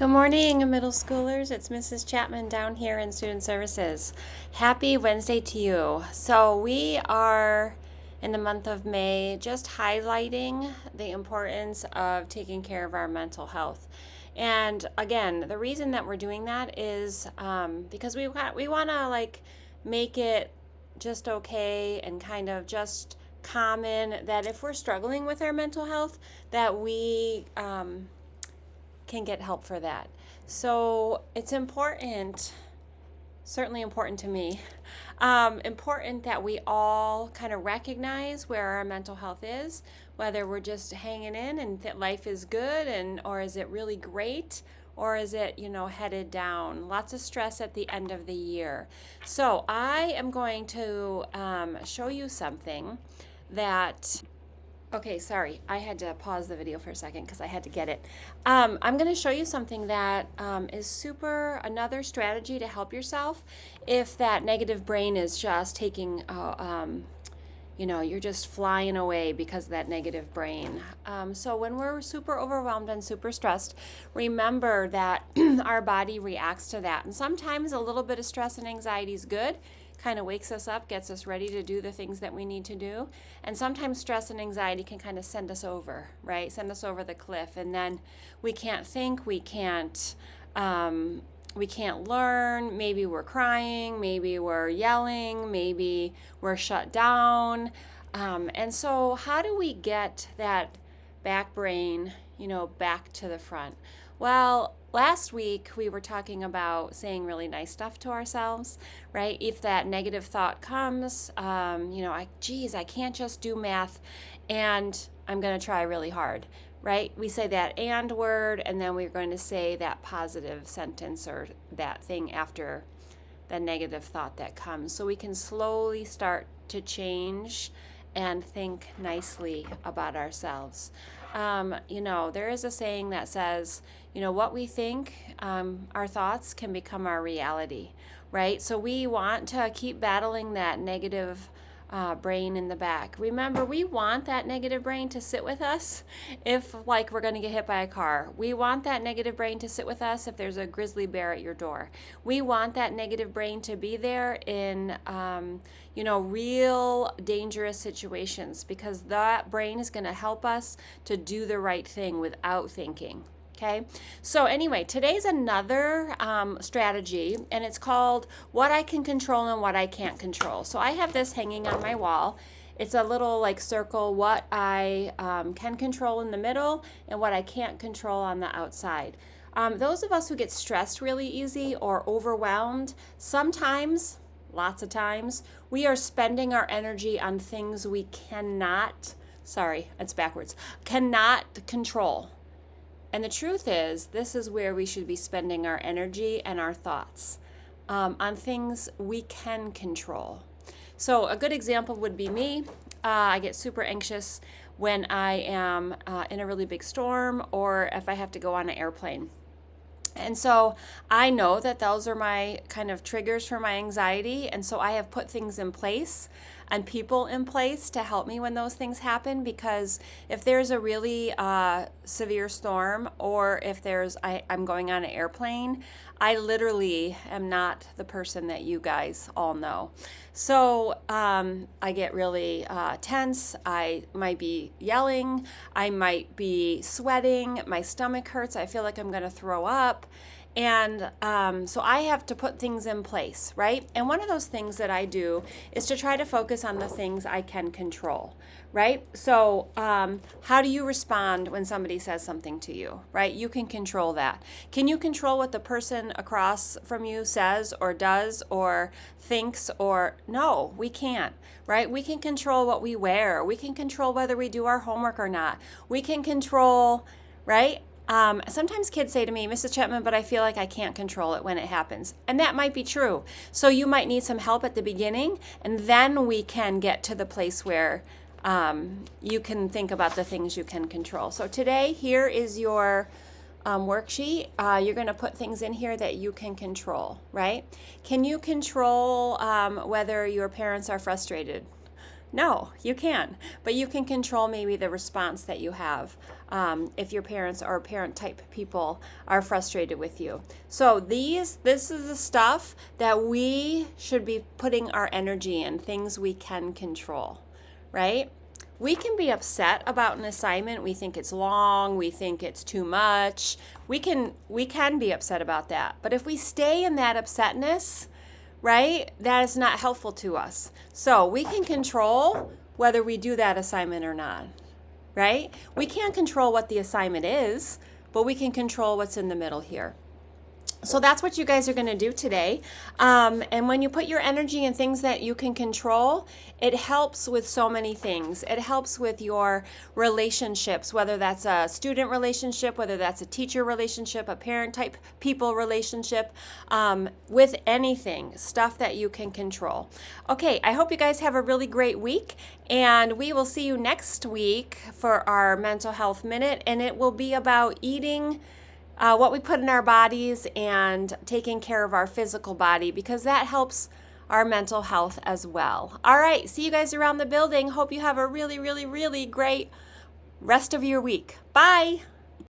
Good morning, middle schoolers. It's Mrs. Chapman down here in Student Services. Happy Wednesday to you. So we are in the month of May just highlighting the importance of taking care of our mental health. And again, the reason that we're doing that is because we want to make it just okay and kind of just common that if we're struggling with our mental health, that we can get help for that. So it's important, certainly important to me, important that we all kind of recognize where our mental health is, whether we're just hanging in and that life is good, or is it really great, or is it, headed down? Lots of stress at the end of the year. So I am going to show you something that. Okay, sorry, I had to pause the video for a second because I had to get it. I'm going to show you something that is another strategy to help yourself if that negative brain is just taking, you're just flying away because of that negative brain. So when we're super overwhelmed and super stressed, remember that our body reacts to that. And sometimes a little bit of stress and anxiety is good. Kind of wakes us up, gets us ready to do the things that we need to do. And sometimes stress and anxiety can kind of send us over, right? Send us over the cliff. And then we can't think, we can't learn. Maybe we're crying, maybe we're yelling, maybe we're shut down. And so how do we get that back brain, back to the front? Well, last week we were talking about saying really nice stuff to ourselves, right? If that negative thought comes, I can't just do math and I'm going to try really hard, right? We say that and word, and then we're going to say that positive sentence or that thing after the negative thought that comes. So we can slowly start to change and think nicely about ourselves. There is a saying that says, what we think, our thoughts can become our reality, right? So we want to keep battling that negative brain in the back. Remember, we want that negative brain to sit with us if, we're going to get hit by a car. We want that negative brain to sit with us if there's a grizzly bear at your door. We want that negative brain to be there in, real dangerous situations, because that brain is going to help us to do the right thing without thinking. Okay, so anyway, today's another strategy, and it's called what I can control and what I can't control. So I have this hanging on my wall. It's a little circle, what I can control in the middle and what I can't control on the outside. Those of us who get stressed really easy or overwhelmed, sometimes, lots of times, we are spending our energy on things we cannot control. And the truth is, this is where we should be spending our energy and our thoughts, on things we can control. So a good example would be me. I get super anxious when I am in a really big storm, or if I have to go on an airplane. And so I know that those are my kind of triggers for my anxiety. And so I have put things in place and people in place to help me when those things happen. Because if there's a really severe storm, or if I'm going on an airplane, I literally am not the person that you guys all know. So I get really tense. I might be yelling. I might be sweating. My stomach hurts. I feel like I'm going to throw up. And so I have to put things in place, right? And one of those things that I do is to try to focus on the things I can control, right? So how do you respond when somebody says something to you, right? You can control that. Can you control what the person across from you says or does or thinks? Or no, we can't, right? We can control what we wear. We can control whether we do our homework or not. We can control, right? Sometimes kids say to me, Mrs. Chapman, but I feel like I can't control it when it happens. And that might be true. So you might need some help at the beginning, and then we can get to the place where you can think about the things you can control. So today, here is your worksheet. You're going to put things in here that you can control, right? Can you control whether your parents are frustrated? No, you can. But you can control maybe the response that you have if your parents or parent type people are frustrated with you. So this is the stuff that we should be putting our energy in, things we can control, right? We can be upset about an assignment. We think it's long, we think it's too much. We can be upset about that. But if we stay in that upsetness, right, that is not helpful to us. So we can control whether we do that assignment or not, right? We can't control what the assignment is, but we can control what's in the middle here. So that's what you guys are going to do today. And when you put your energy in things that you can control, it helps with so many things. It helps with your relationships, whether that's a student relationship, whether that's a teacher relationship, a parent type people relationship, with anything, stuff that you can control. Okay, I hope you guys have a really great week, and we will see you next week for our Mental Health Minute, and it will be about eating what we put in our bodies and taking care of our physical body, because that helps our mental health as well. All right, see you guys around the building. Hope you have a really, really, really great rest of your week. Bye.